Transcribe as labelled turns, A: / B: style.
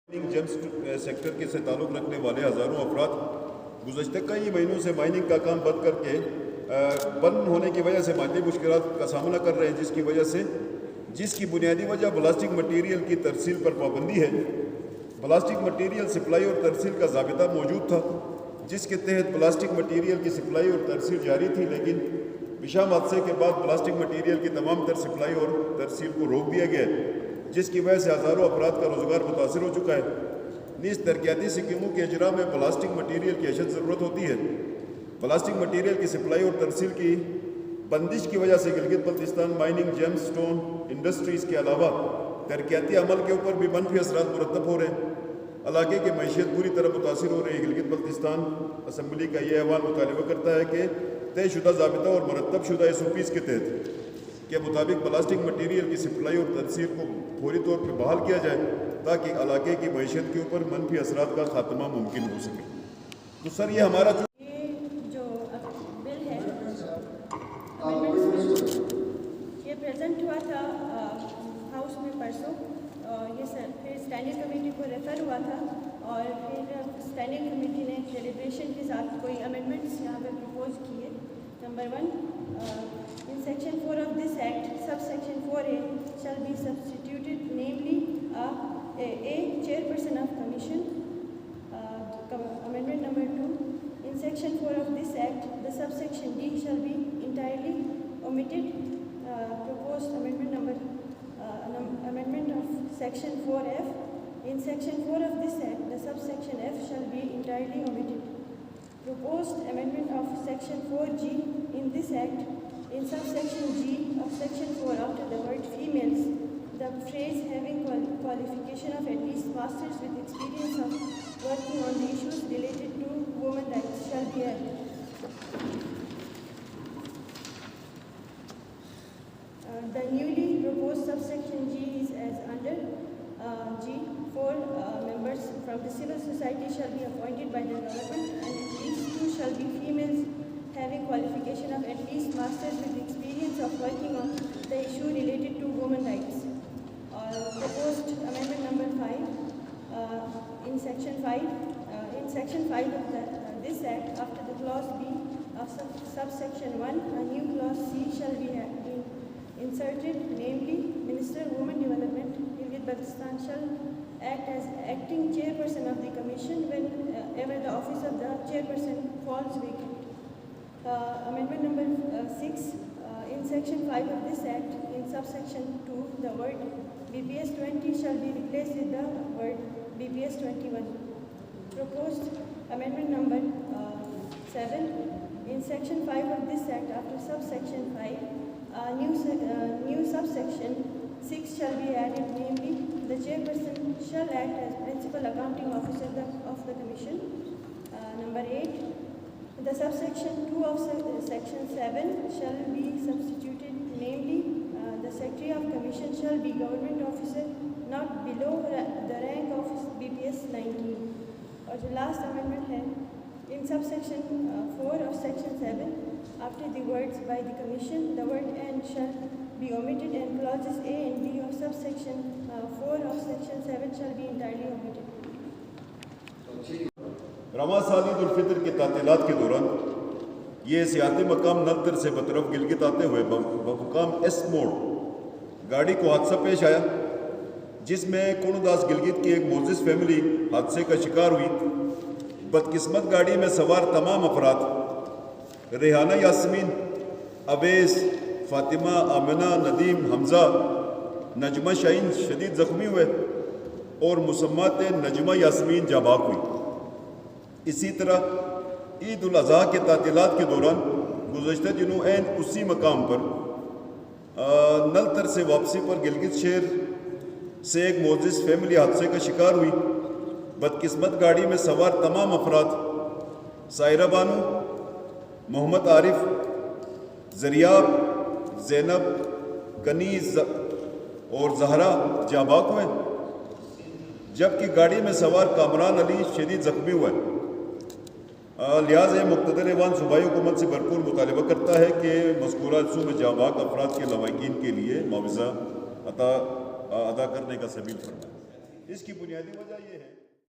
A: James sector के से ताल्लुक़ रखने वाले हज़ारों अफराद गुज़श्ता कई महीनों से माइनिंग का काम बंद करके बंद होने की वजह से माली मुश्किलात का सामना कर रहे हैं, जिसकी बुनियादी वजह प्लास्टिक मटीरियल की तरसील पर पाबंदी है। प्लास्टिक मटीरियल सप्लाई और तरसील का ज़ाबिता मौजूद था, जिसके तहत प्लास्टिक मटीरियल की सप्लाई और तरसील जारी थी, लेकिन विशाम हादसे के बाद प्लास्टिक मटीरियल की तमाम तर सप्लाई और तरसील को रोक दिया गया है, जिसकी वजह से हज़ारों अफराद का रोज़गार मुतासर हो चुका है। नीज़ तरक्याती स्कीमों के इजरा में प्लास्टिक मटीरियल की अशद ज़रूरत होती है। प्लास्टिक मटीरियल की सप्लाई और तरसील की बंदिश की वजह से Gilgit Baltistan mining James stone industries के अलावा तरक्याती अमल के ऊपर भी मनफी असरात मुरतब हो रहे हैं। इलाके की मैशियत पूरी तरह मुतासर हो रही है। गिलगित बल्तिस्तान असम्बली का यह अहवाल मुतालबा करता है कि तयशुदा ज़ाबिता और मुरतब शुदा SOPs के तहत के मुताबिक प्लास्टिक मटीरियल की सप्लाई और तरसील को फौरी तौर पर बहाल किया जाए, ताकि इलाके की मैशियत के ऊपर मनफी असरात का खात्मा मुमकिन हो सके। तो सर, ये हमारा
B: जो बिल है ये प्रेजेंट हुआ था हाउस में परसों, ये फिर स्टैंडिंग कमेटी को रेफ़र हुआ था और फिर स्टैंडिंग कमेटी ने डेलिब्रेशन के साथ कोई अमेंडमेंट्स यहाँ पर प्रपोज किए। Number 1, in section 4 of this act, subsection 4A shall be substituted, namely a chairperson of commission. Amendment number 2, in section 4 of this act, the subsection D shall be entirely omitted. Proposed amendment of section 4F, in section 4 of this act, the subsection F shall be entirely omitted. Proposed amendment of section 4G in this act, in subsection G of section 4, after the word females, the phrase having qualification of at least masters with experience of working on the issues related to women rights shall be added. The newly proposed subsection G is as under. G, 4 members from the civil society shall be appointed by the government, and at least 2 shall be females having qualification of at least masters with experience of working on the issue related to women rights. Proposed amendment number 5, in section 5 of this act, after the clause B of subsection 1, a new clause C shall be inserted, namely, Minister of Women Development, Gilgit Baltistan, shall act as acting chairperson of the commission whenever the office of the chairperson falls vacant. Amendment number 6, in section 5 of this act, in subsection 2, the word BPS 20 shall be replaced with the word BPS 21. Proposed amendment number 7, in section 5 of this act, after subsection 5, new subsection 6 shall be added, namely, the chairperson shall act as principal accounting officer of the commission. Number 8, the subsection 2 of section 7 shall be substituted, namely, the secretary of commission shall be government officer not below the rank of BPS 19. और जो last amendment है, in subsection 4 of section 7, after the words by the commission, the word and shall be omitted, and clauses A and B of subsection 4 of section 7 shall be entirely omitted.
A: रवा साल ईद उल फितर के तातीलात के दौरान ये सियाती मकाम नलतर से बतरफ गिलगित आते हुए बमुकाम S मोड़ गाड़ी को हादसा पेश आया, जिसमें कुर्णदास गिलगित की एक मोजिज़ फैमिली हादसे का शिकार हुई। बदकिस्मत गाड़ी में सवार तमाम अफराद रेहाना यास्मीन, अवेस, फातिमा, आमिना, नदीम, हमज़ा, नजमा शाहीन शदीद ज़ख्मी हुए और मुसम्मात नजमा यास्मीन जाबाक हुई। इसी तरह ईद उल अज़हा के तातीलात के दौरान गुज़श्ता दिनों ऐन उसी मकाम पर नलतर से वापसी पर गिलगित शहर से एक मोजिज़ फैमिली हादसे का शिकार हुई। बदकिस्मत गाड़ी में सवार तमाम अफराद सायरा बानू, मोहम्मद आरिफ, ज़रियाब, ज़ैनब, कनीज़ और ज़हरा जाबाक हुए, जबकि गाड़ी में सवार कामरान अली शदीद ज़ख्मी हुए। लिहाजा मुक़्तदर ऐवान सूबाई हुकूमत से भरपूर मुतालबा करता है कि मज़कूरा हिस्सों में जाबाक अफराद के लवाकिन के लिए मुआवज़ा अदा करने का सबील फरमाएं। اس کی بنیادی وجہ یہ ہے